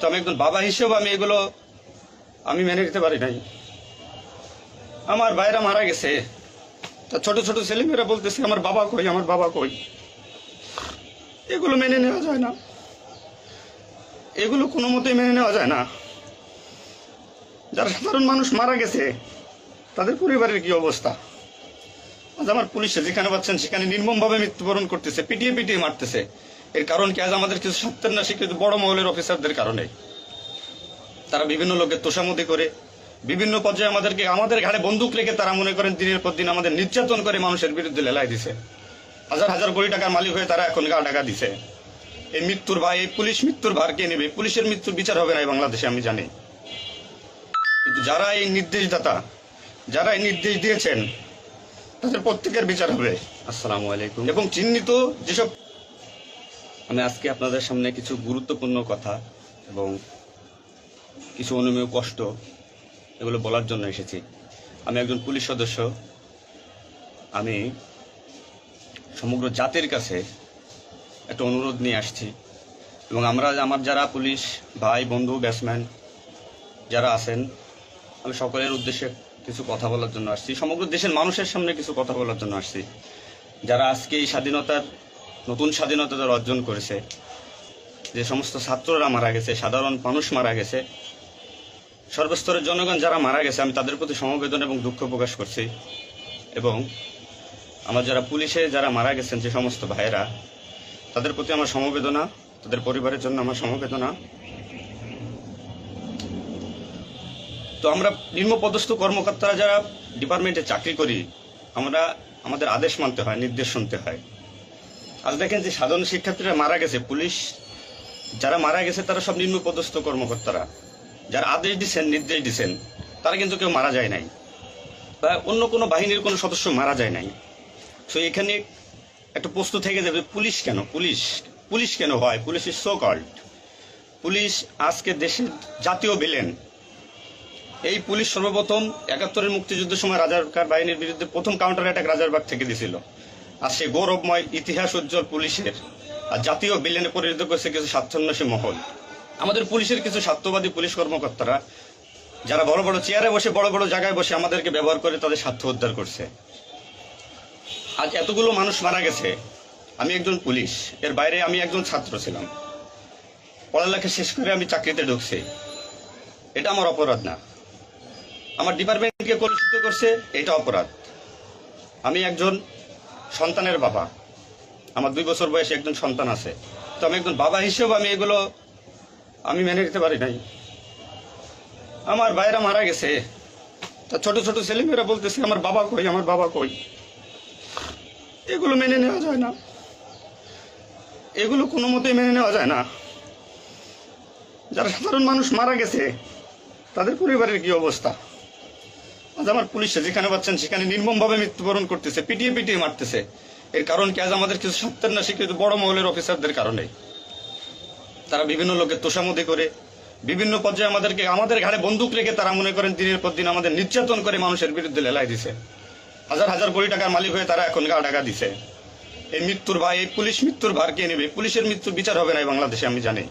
তো আমি একজন বাবা হিসেবে এগুলো মেনে নিতে পারি নাই। আমার ভাইরা মারা গেছে, তা ছোট ছোট ছেলেমেয়েরা বলতেছে আমার বাবা কই, আমার বাবা কই। এগুলো মেনে নেওয়া যায় না, এগুলো কোনো মতেই মেনে নেওয়া যায় না। যারা সাধারণ মানুষ মারা গেছে তাদের পরিবারের কি অবস্থা? আজ আমার পুলিশে যেখানে পাচ্ছেন সেখানে নির্মমভাবে মৃত্যুবরণ করতেছে, পিটিয়ে পিটিয়ে মারতেছে। এর কারণ কি? আজ আমাদের কিছু সত্যের না স্বীকৃত বড় মহলের অফিসারদের কারণে। তারা বিভিন্ন লোকের তোষামতি করে বিভিন্ন পর্যায়ে আমাদের ঘাড়ে বন্দুক রেখে তারা মনে করেন দিনের পর দিন আমাদের নির্যাতন করে মানুষের বিরুদ্ধে লেলাই দিছে। হাজার হাজার কোটি টাকার মালিক হয়ে তারা এখন গা টাকা দিছে। এই মৃত্যুর ভাই, এই পুলিশ মৃত্যুর ভার কে নেবে? পুলিশের মৃত্যুর বিচার হবে না এই বাংলাদেশে, আমি জানি। কিন্তু যারা এই নির্দেশদাতা, যারা এই নির্দেশ দিয়েছেন, তাদের প্রত্যেকের বিচার হবে। আসসালামু আলাইকুম। এবং চিহ্নিত যেসব, আমি আজকে আপনাদের সামনে কিছু গুরুত্বপূর্ণ কথা এবং কিছু অনুমেয় কষ্ট এগুলো বলার জন্য এসেছি। আমি একজন পুলিশ সদস্য। আমি সমগ্র জাতির কাছে একটা অনুরোধ নিয়ে আসছি এবং আমার যারা পুলিশ ভাই বন্ধু ব্যাটসম্যান যারা আছেন, আমি সকলের উদ্দেশ্যে কিছু কথা বলার জন্য আসছি। সমগ্র দেশের মানুষের সামনে কিছু কথা বলার জন্য আসছি। যারা আজকে এই নতুন স্বাধীনতা যারা অর্জন করেছে, যে সমস্ত ছাত্ররা মারা গেছে, সাধারণ মানুষ মারা গেছে, সর্বস্তরের জনগণ যারা মারা গেছে, আমি তাদের প্রতি সমবেদনা এবং দুঃখ প্রকাশ করছি। এবং আমার যারা পুলিশে যারা মারা গেছেন যে সমস্ত ভাইয়েরা, তাদের প্রতি আমার সমবেদনা, তাদের পরিবারের জন্য আমার সমবেদনা। তো আমরা নিম্নপদস্থ কর্মকর্তারা যারা ডিপার্টমেন্টে চাকরি করি, আমাদের আদেশ মানতে হয়, নির্দেশ শুনতে হয়। আজ দেখেন যে সাধারণ শিক্ষার্থীরা মারা গেছে, পুলিশ যারা মারা গেছে তারা সব নিম্নপদস্থ কর্মকর্তারা, যারা আদেশ দিচ্ছেন, নির্দেশ দিচ্ছেন, তারা কিন্তু কেউ মারা যায় নাই, বা অন্য কোনো বাহিনীর কোনো সদস্য মারা যায় নাই। তো এখানে একটা প্রশ্ন থেকে যাবে, পুলিশ কেন? পুলিশ কেন হয়? Police is so called. Police আজকে দেশের জাতীয় ভিলেন। এই পুলিশ সর্বপ্রথম ৭১-এর মুক্তিযুদ্ধের সময় রাজাকার বাহিনীর বিরুদ্ধে প্রথম কাউন্টার অ্যাটাক রাজারবাগ থেকে দিয়েছিল। আর সেই গৌরবময় ইতিহাস উজ্জ্বল পুলিশের আর জাতীয় ভিলেনে পরিণত করেছে কিছু স্বার্থান্বেষী মহল। আমাদের পুলিশের কিছু স্বার্থবাদী পুলিশ কর্মকর্তারা যারা বড় বড় চেয়ারে বসে, বড় বড় জায়গায় বসে আমাদেরকে ব্যবহার করে তাদের স্বার্থ উদ্ধার করছে। আজ এতগুলো মানুষ মারা গেছে। আমি একজন পুলিশ, এর বাইরে আমি একজন ছাত্র ছিলাম। পড়ালেখা শেষ করে আমি চাকরিতে ঢুকছি। এটা আমার অপরাধ না। আমার ডিপার্টমেন্টকে কলুষিত করছে, এটা অপরাধ। আমি একজন সন্তানের বাবা, আমার 2 বছর বয়সে একজন সন্তান আছে। তো আমি একজন বাবা হিসেবে এগুলো মেনে নিতে পারি নাই। আমার ভাইরা মারা গেছে, তা ছোট ছোট ছেলেমেয়েরা বলতেছে আমার বাবা কই, আমার বাবা কই। এগুলো মেনে নেওয়া যায় না, এগুলো কোনো মতেই মেনে নেওয়া যায় না। যারা সাধারণ মানুষ মারা গেছে তাদের পরিবারের কি অবস্থা? আজ আমার পুলিশে যেখানে পাচ্ছেন সেখানে নির্মমভাবে মৃত্যুবরণ করতেছে, পিটিয়ে পিটিয়ে মারতেছে। এর কারণ কি? আজ আমাদের কিছু সত্যের না স্বীকৃত বড় মহলের অফিসারদের কারণে। তারা বিভিন্ন লোকের তোষামতি করে বিভিন্ন পর্যায়ে আমাদের ঘাড়ে বন্দুক রেখে তারা মনে করেন দিনের পর দিন আমাদের নির্যাতন করে মানুষের বিরুদ্ধে লেলাই দিছে। হাজার হাজার কোটি টাকার মালিক হয়ে তারা এখন গা টাকা দিছে। এই মৃত্যুর ভাই, এই পুলিশ মৃত্যুর ভার কে নেবে? পুলিশের মৃত্যুর বিচার হবে না এই বাংলাদেশে, আমি জানি।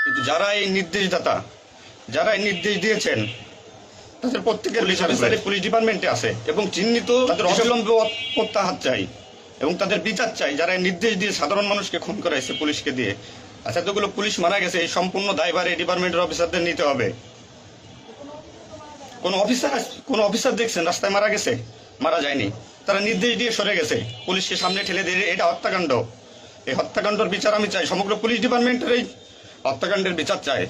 কিন্তু যারা এই নির্দেশদাতা, যারা এই নির্দেশ দিয়েছেন, তাদের প্রত্যেকের পুলিশ ডিপার্টমেন্টে আছে এবং চিহ্নিত, তাদের অবিলম্বে প্রত্যাহার চাই এবং তাদের বিচার চাই। যারা নির্দেশ দিয়ে সাধারণ মানুষকে খুন করাইছে পুলিশকে দিয়ে। আচ্ছা, এতগুলো পুলিশ মারা গেছে, এই সম্পূর্ণ দায়ভার এই ডিপার্টমেন্টের অফিসারদের নিতে হবে। কোন অফিসার দেখছেন রাস্তায় মারা গেছে? মারা যায়নি। তারা নির্দেশ দিয়ে সরে গেছে, পুলিশকে সামনে ঠেলে দিয়ে। এটা হত্যাকাণ্ড। এই হত্যাকাণ্ডের বিচার আমি চাই। সমগ্র পুলিশ ডিপার্টমেন্টের এই হত্যাকাণ্ডের বিচার চাই।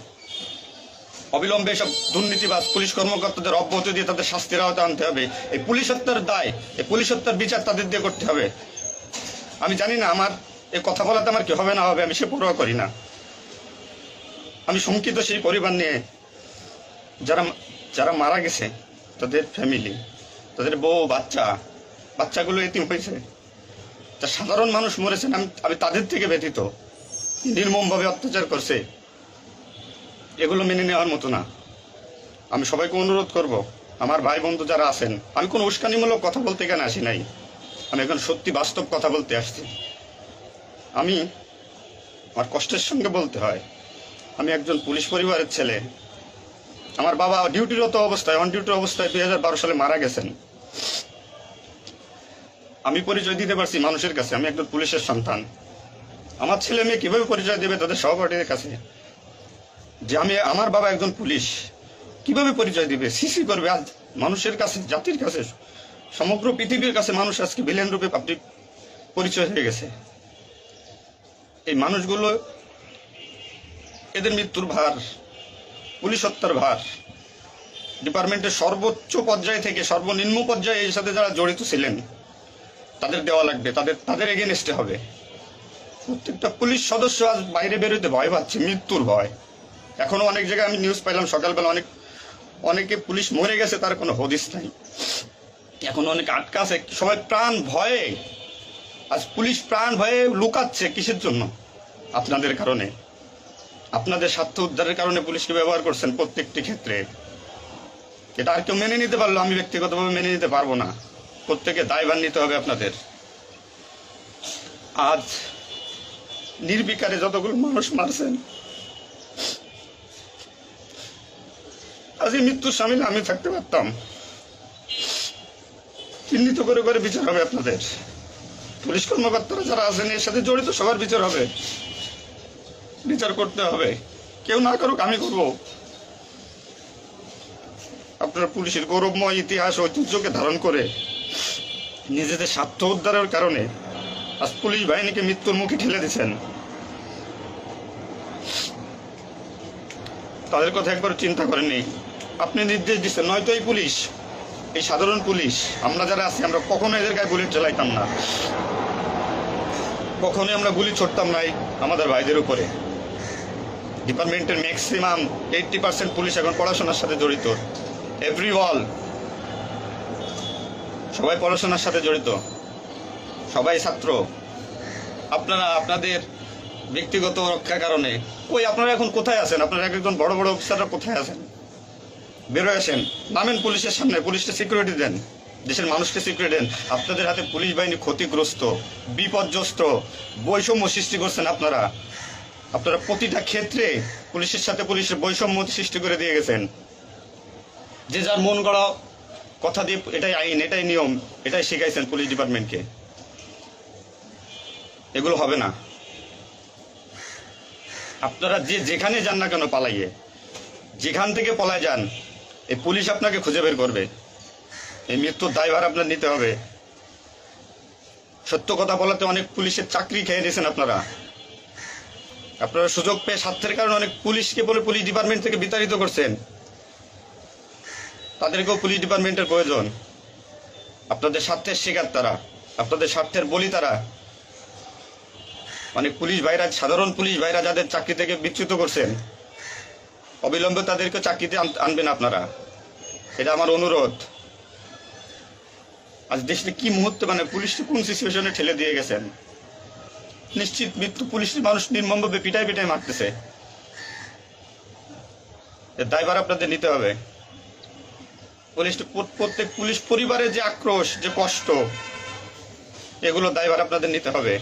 অবিলম্বে সব দুর্নীতিবাজ পুলিশ কর্মকর্তাদের অব্যাহতি দিয়ে তাদের শাস্তির আওতায় আনতে হবে। এই পুলিশ হত্যার দায়, এই পুলিশ হত্যার বিচার তাদের দিয়ে করতে হবে। আমি জানি না আমার এই কথা বলাতে আমার কি হবে না হবে, আমি সে পরোয়া করি না। আমি শঙ্কিত সেই পরিবার নিয়ে, যারা মারা গেছে, তাদের ফ্যামিলি, তাদের বউ বাচ্চাগুলো এতিম হয়েছে। তা সাধারণ মানুষ মরেছেন, আমি তাদের থেকে ব্যথিত। নির্মমভাবে অত্যাচার করছে, এগুলো মেনে নেওয়ার মতো না। আমি সবাইকে অনুরোধ করব, আমার ভাই বন্ধু যারা আছেন, আমি কোনো উস্কানিমূলক কথা বলতে এখানে আসি নাই। আমি এখন সত্যি বাস্তব কথা বলতে আসছি। আমার কষ্টের সঙ্গে বলতে হয়, আমি একজন পুলিশ পরিবারের ছেলে। আমার বাবা ডিউটিরত অবস্থায়, অন ডিউটির অবস্থায় 2012 সালে মারা গেছেন। আমি পরিচয় দিতে পারছি মানুষের কাছে আমি একজন পুলিশের সন্তান। আমার ছেলে মেয়ে কিভাবে পরিচয় দেবে তাদের সহপাঠীদের কাছে যে আমার বাবা একজন পুলিশ? কিভাবে পরিচয় দিবে? সিসি করবে? আজ মানুষের কাছে, জাতির কাছে, সমগ্র পৃথিবীর কাছে মানুষ আজকে ভিলেন রূপে পাবলিক পরিচয় হয়ে গেছে। এই মানুষগুলো, এদের মৃত্যুর ভার, পুলিশ হত্যার ভার ডিপার্টমেন্টের সর্বোচ্চ পর্যায়ে থেকে সর্বনিম্ন পর্যায়ে এর সাথে যারা জড়িত ছিলেন তাদের দেওয়া লাগবে, তাদের এগেনস্টে হবে। প্রত্যেকটা পুলিশ সদস্য আজ বাইরে বেরোতে ভয় পাচ্ছে, মৃত্যুর ভয়। এখনো অনেক জায়গায় আমি নিউজ পাইলাম সকালবেলা, অনেকে পুলিশ মরে গেছে, তার কোনো হদিস নাই। এখন অনেক আটকা আছে, সবাই প্রাণ ভয়ে, আজ পুলিশ প্রাণ ভয়ে লুকাচ্ছে। কিসের জন্য? আপনাদের কারণে, আপনাদের স্বার্থ উদ্ধারের কারণে পুলিশকে ব্যবহার করছেন প্রত্যেকটি ক্ষেত্রে। এটা আর কেউ মেনে নিতে পারলো, আমি ব্যক্তিগতভাবে মেনে নিতে পারবো না। প্রত্যেকে দায়ভার নিতে হবে আপনাদের। আজ নির্বিকারে যতগুলো মানুষ মারছেন, আজ এই মৃত্যুর সামিল আমি থাকতে পারতাম। চিহ্নিত করে করে বিচার হবে আপনাদের। পুলিশ কর্মকর্তারা যারা আছেন এর সাথে জড়িত সবার বিচার হবে, বিচার করতে হবে। কেউ না করুক, আমি করব। আপনারা পুলিশের গৌরবময় ইতিহাস ঐতিহ্যকে ধারণ করে নিজেদের স্বার্থ উদ্ধারের কারণে আজ পুলিশ বাহিনীকে মৃত্যুর মুখে ঠেলে দিচ্ছেন। তাদের কথা একবার চিন্তা করেননি। আপনি নির্দেশ দিচ্ছেন, নয়তো এই পুলিশ, এই সাধারণ পুলিশ, আমরা যারা আছি, আমরা কখনো এদের গায়ে বুলেট চালাইতাম না, কখনোই আমরা গুলি ছড়তাম নাই আমাদের ভাইদের উপরে। ডিপার্টমেন্টের ম্যাক্সিমাম 80% পুলিশ এখন পড়াশোনার সাথে জড়িত। এভরিওয়াল, সবাই পড়াশোনার সাথে জড়িত, সবাই ছাত্র। আপনারা আপনাদের ব্যক্তিগত রক্ষার কারণে আপনারা এখন কোথায় আছেন? আপনারা একজন বড় বড় অফিসাররা কোথায় আছেন? বেরোয় আসেন, নামেন পুলিশের সামনে, পুলিশকে সিকিউরিটি দেন, দেশের মানুষকে সিকিউরিটি দেন। আপনাদের হাতে পুলিশ বাহিনী ক্ষতিগ্রস্ত, বিপর্যস্ত, বৈষম্য সৃষ্টি করছেন আপনারা। আপনারা প্রতিটা ক্ষেত্রে পুলিশের সাথে পুলিশের বৈষম্য সৃষ্টি করে দিয়ে গেছেন। যে যার মন গড়া কথা দিয়ে এটাই আইন, এটাই নিয়ম, এটাই শিখাইছেন পুলিশ ডিপার্টমেন্টকে। এগুলো হবে না। আপনারা যেখানে যান না কেন পালাইয়ে, যেখান থেকে পলায় যান, এই পুলিশ আপনাকে খুঁজে বের করবে। এই মৃত্যুর দায়ভার আপনার নিতে হবে। সত্য কথা বলাতে অনেক পুলিশের চাকরি খেয়ে দিয়েছেন আপনারা। আপনারা সুযোগ পেয়ে স্বার্থের কারণে অনেক পুলিশকে বলে পুলিশ ডিপার্টমেন্ট থেকে বিতাড়িত করছেন। তাদেরকেও পুলিশ ডিপার্টমেন্টের প্রয়োজন। আপনাদের স্বার্থের শিকার তারা, আপনাদের স্বার্থের বলি তারা। অনেক পুলিশ ভাইরা, সাধারণ পুলিশ ভাইরা যাদের চাকরি থেকে বিচ্যুত করছেন, অবিলম্বে তাদেরকে চাকরিতে আনবেন আপনারা। এটা আমার অনুরোধ। আজ দেশে কি মুহূর্তে, পুলিশকে কোন সিচুয়েশনে ঠেলে দিয়ে গেছেন। নিশ্চিত মৃত্যু, পুলিশের মানুষ নির্মমভাবে পিটাই পিটাই মারতেছে। এর দায়ভার আপনাদের নিতে হবে। প্রত্যেক পুলিশ পরিবারের যে আক্রোশ, যে কষ্ট, এগুলো দায়ভার আপনাদের নিতে হবে।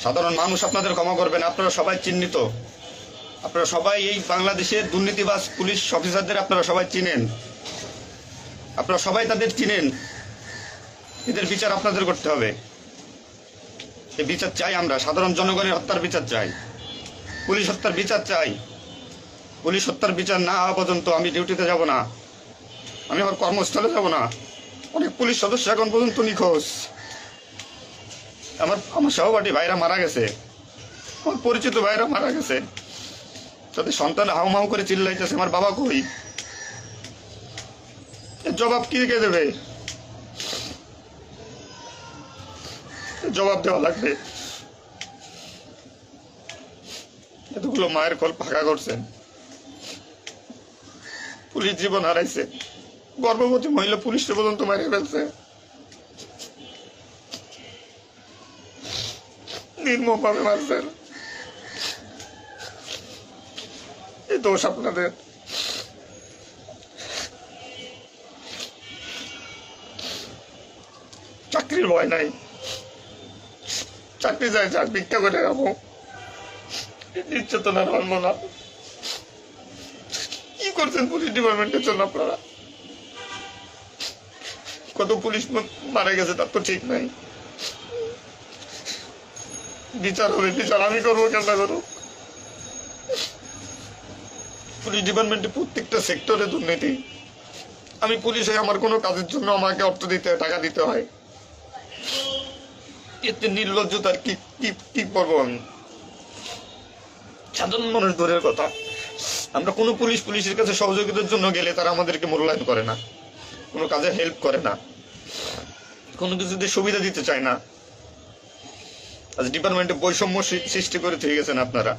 সাধারণ মানুষ আপনাদের ক্ষমা করবেন। আপনারা সবাই চিহ্নিত, আপনারা সবাই এই বাংলাদেশের দুর্নীতিবাজ পুলিশ অফিসারদের আপনারা সবাই চিনেন, আপনারা সবাই তাদের চিনেন। এদের বিচার আপনাদের করতে হবে। এই বিচার চাই আমরা। সাধারণ জনগণের হত্যার বিচার চাই, পুলিশ হত্যার বিচার চাই। পুলিশ হত্যার বিচার না হওয়া পর্যন্ত আমি ডিউটিতে যাব না, আমি আমার কর্মস্থলে যাব না। অনেক পুলিশ সদস্য এখন পর্যন্ত নিখোঁজ। আমার সহপাঠী ভাইরা মারা গেছে, আমার পরিচিত ভাইরা মারা গেছে। তাদের সন্তান হাউমাউ করে চিল্লাইতেছে, আমার বাবা কই? এর জবাব কি কে দেবে? জবাব দেওয়া লাগবে। এতগুলো মায়ের কোল ফাঁকা করছেন, পুলিশ জীবন হারাইছে, গর্ভবতী মহিলা পুলিশকে পর্যন্ত মারে ফেলছে। নির্মমভাবে মারছেন। এই দোষ আপনাদের। চাকরির ভয় নাই, চাকরি যায়, যাক ভিক্ষা করে খাবো, নির্যাতন আর মানবো না। করছেন পুলিশ ডিপার্টমেন্টের জন্য আপনারা? কত পুলিশ মারা গেছে তার তো ঠিক নাই। বিচার হবে, বিচার আমি করবো, কেন করবো? পুলিশ ডিপার্টমেন্টে প্রত্যেকটা সেক্টরে দুর্নীতি। আমি পুলিশ হয়ে আমার কোনো কাজের জন্য আমাকে অর্থ দিতে হয়, টাকা দিতে হয়। এতে নির্লজ্জতার কি কি কি করবো আমি? সাধারণ মানুষ দূরের কথা, আমরা কোনো পুলিশের কাছে সহযোগিতার জন্য গেলে তারা আমাদেরকে মূল্যায়ন করে না, কোনো কাজে হেল্প করে না, কোনো কিছুতে সুবিধা দিতে চায় না। আজ ডিপার্টমেন্টে বৈষম্য সৃষ্টি করে থেকে গেছেন আপনারা।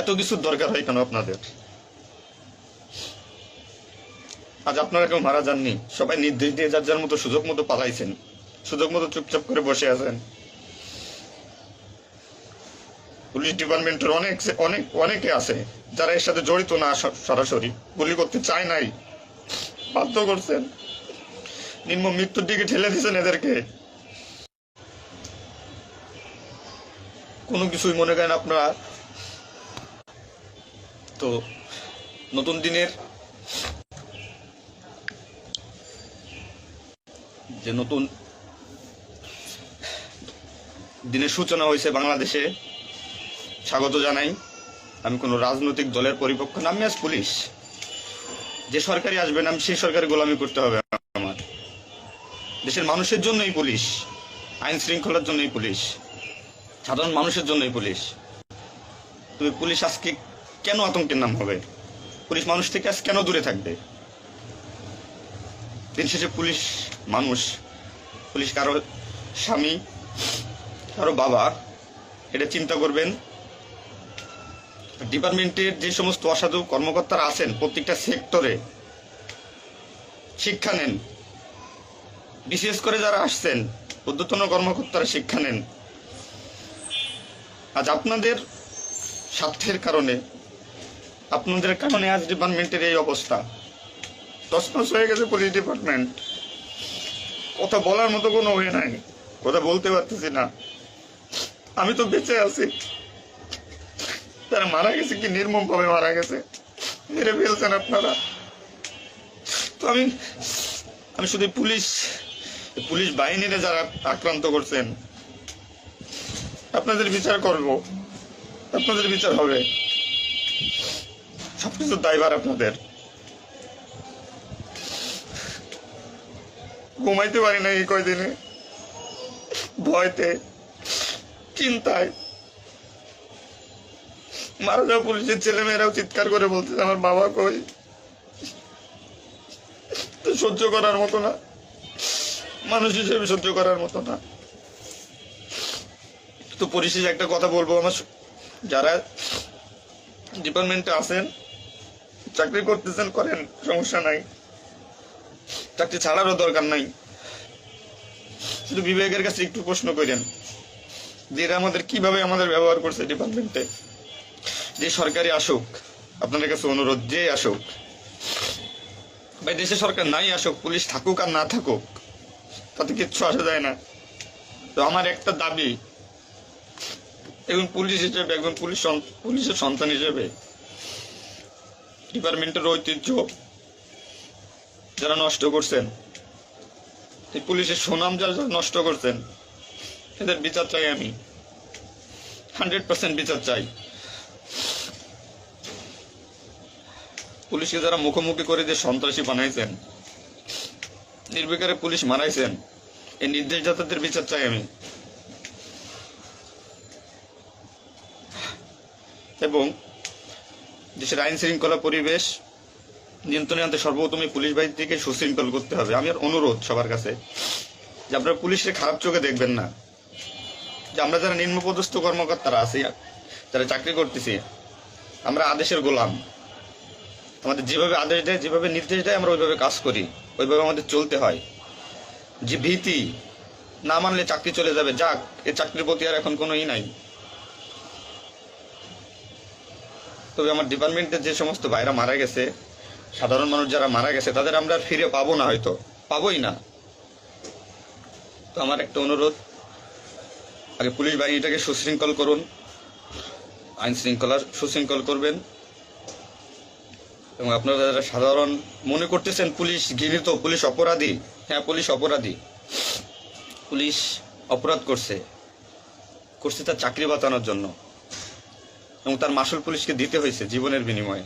এত কিছুর দরকার হয় কেন আপনাদের? আজ আপনারা কেউ মারা যাননি, সবাই নির্দেশ দিয়ে যার যার মতো সুযোগ মতো পালাইছেন, সুযোগ মতো চুপচাপ করে বসে আছেন। পুলিশ ডিপার্টমেন্টের অনেকে আছে যারা এর সাথে জড়িত না, সরাসরি গুলি করতে চায় নাই, বাধ্য করছেন, নির্মম মৃত্যুর দিকে ঠেলে দিয়েছেন এদেরকে। কোনো কিছুই মনে করেন আপনারা। তো নতুন দিনের যে নতুন দিনের সূচনা হয়েছে বাংলাদেশে, স্বাগত জানাই। আমি কোনো রাজনৈতিক দলের পরিপক্ষ না, আমি আজ পুলিশ। যে সরকারি আসবেন আমি সেই সরকারি গোলামি করতে হবে আমার। দেশের মানুষের জন্যই পুলিশ, আইন শৃঙ্খলার জন্যই পুলিশ, সাধারণ মানুষের জন্যই পুলিশ। তুমি পুলিশ আজকে কেন আতঙ্কের নাম হবে? পুলিশ মানুষ থেকে আজ কেন দূরে থাকবে? দিন শেষে পুলিশ মানুষ, পুলিশ কারো স্বামী, কারো বাবা, এটা চিন্তা করবেন। ডিপার্টমেন্টের যে সমস্ত অসাধু কর্মকর্তারা আছেন প্রত্যেকটা সেক্টরে শিক্ষা নেন, বিশেষ করে যারা আসছেন ঊর্ধ্বতন কর্মকর্তারা শিক্ষা নেন। আজ আপনাদের স্বার্থের কারণে, আপনাদের কারণে আজ ডিপার্টমেন্টের এই অবস্থা। তছনছ হয়ে গেছে পুলিশ ডিপার্টমেন্ট। কথা বলার মতো কোনো ওয়ে নাই, কথা বলতে পারতেছি না। আমি তো বেঁচে আছি, তারা মারা গেছে, কি নির্মম ভাবে মারা গেছে, মেরে ফেলছেন আপনারা। তো আমি শুধু পুলিশ বাহিনীরে যারা আক্রান্ত করছেন আপনাদের বিচার করব, আপনাদের বিচার হবে। সবকিছুর দায়ভার আপনাদের। ঘুমাইতে পারি না এই কয়দিনে, ভয়তে, চিন্তায়। মারা যাওয়া পুলিশের ছেলেমেয়েরাও চিৎকার করে বলতেছে আমার বাবা কই। সহ্য করার মতো না, মানুষ হিসেবে সহ্য করার মতো না। তো পরিশেষে একটা কথা বলবো, আমার যারা ডিপার্টমেন্টে আছেন, চাকরি করতেছেন করেন, সমস্যা নাই, চাকরি ছাড়ারও দরকার নাই। শুধু বিবেকের কাছে একটু প্রশ্ন করেন যে এরা আমাদের কিভাবে আমাদের ব্যবহার করছে ডিপার্টমেন্টে। যে সরকারি আসুক, আপনাদের কাছে অনুরোধ, যে আসুক ভাই, দেশে সরকার নাই আসুক, পুলিশ থাকুক আর না থাকুক তাতে কিচ্ছু আসা যায় না। তো আমার একটা দাবি, একজন পুলিশ হিসেবে, একজন পুলিশের সন্তান হিসেবে, ডিপার্টমেন্টের ঐতিহ্য যারা নষ্ট করছেন, এই পুলিশের সুনাম যারা নষ্ট করছেন, এদের বিচার চাই আমি, 100% বিচার চাই। পুলিশকে যারা মুখোমুখি করে যে সন্ত্রাসী বানাইছেন, নির্বিকারে পুলিশ মারাইছেন, এই নির্দেশদাতাদের বিচার চাই আমি। এবং দেশের আইন শৃঙ্খলা পরিবেশ নিয়ন্ত্রণে আনতে সর্বপ্রথমে পুলিশ বাহিনীকে সুশৃঙ্খল করতে হবে। আমি আর অনুরোধ সবার কাছে যে আপনারা পুলিশকে খারাপ চোখে দেখবেন না। যে আমরা যারা নিম্নপদস্থ কর্মকর্তারা আছি, যারা চাকরি করতেছি, আমরা আদেশের গোলাম। আমাদের যেভাবে আদেশ দেয়, যেভাবে নির্দেশ দেয়, আমরা ওইভাবে কাজ করি, ওইভাবে আমাদের চলতে হয়। যে ভীতি, না মানলে চাকরি চলে যাবে, যাক, এই চাকরির প্রতি আর এখন কোনো নাই। তবে আমার ডিপার্টমেন্টের যে সমস্ত ভাইরা মারা গেছে, সাধারণ মানুষ যারা মারা গেছে, তাদের আমরা ফিরে পাবো না, হয়তো পাবোই না। তো আমার একটা অনুরোধ, আগে পুলিশ বাহিনীটাকে সুশৃঙ্খল করুন, আইন শৃঙ্খলা সুশৃঙ্খল করবেন। এবং আপনারা যারা সাধারণ মনে করতেছেন পুলিশ ঘৃণিত, পুলিশ অপরাধী, হ্যাঁ পুলিশ অপরাধী, পুলিশ অপরাধ করছে তার চাকরি বাঁচানোর জন্য, এবং তার মাসুল পুলিশকে দিতে হয়েছে জীবনের বিনিময়ে।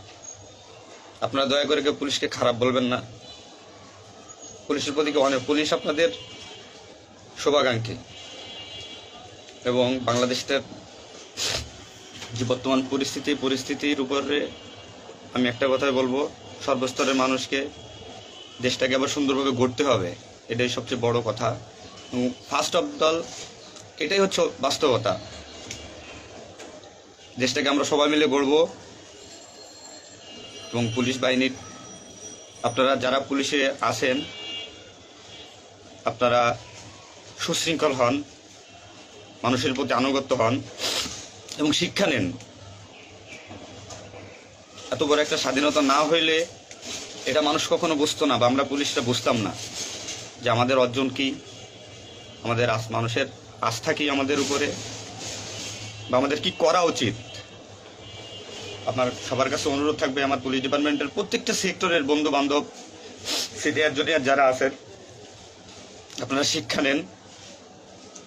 আপনারা দয়া করে কেউ পুলিশকে খারাপ বলবেন না। পুলিশের প্রতি অনেক, পুলিশ আপনাদের শুভাকাঙ্ক্ষী। এবং বাংলাদেশের যে বর্তমান পরিস্থিতির উপরে আমি একটা কথাই বলবো, সর্বস্তরের মানুষকে দেশটাকে আবার সুন্দরভাবে গড়তে হবে, এটাই সবচেয়ে বড় কথা। ফার্স্ট অফ অল এটাই হচ্ছে বাস্তবতা। দেশটাকে আমরা সবাই মিলে গড়ব। এবং পুলিশ বাহিনীর আপনারা যারা পুলিশে আছেন, আপনারা সুশৃঙ্খল হন, মানুষের প্রতি আনুগত্য হন এবং শিক্ষা নেন। এত বড় একটা স্বাধীনতা না হইলে এটা মানুষ কখনো বুঝতো না, বা আমরা পুলিশটা বুঝতাম না যে আমাদের অর্জন কি, আমাদের মানুষের আস্থা কি আমাদের উপরে, বা আমাদের কি করা উচিত। আপনার সবার কাছে অনুরোধ থাকবে, আমার পুলিশ ডিপার্টমেন্টের প্রত্যেকটা সেক্টরের বন্ধু বান্ধব, সিনিয়র জুনিয়র যারা আছেন, আপনারা শিক্ষা নেন,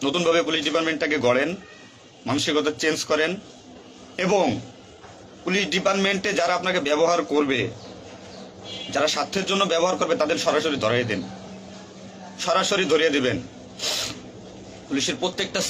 নতুনভাবে পুলিশ ডিপার্টমেন্টটাকে গড়েন, মানসিকতা চেঞ্জ করেন। এবং পুলিশ ডিপার্টমেন্টে যারা আপনাকে ব্যবহার করবে, যারা স্বার্থের জন্য ব্যবহার করবে, তাদের সরাসরি ধরিয়ে দেন, সরাসরি ধরিয়ে দেবেন। পুলিশের প্রত্যেকটা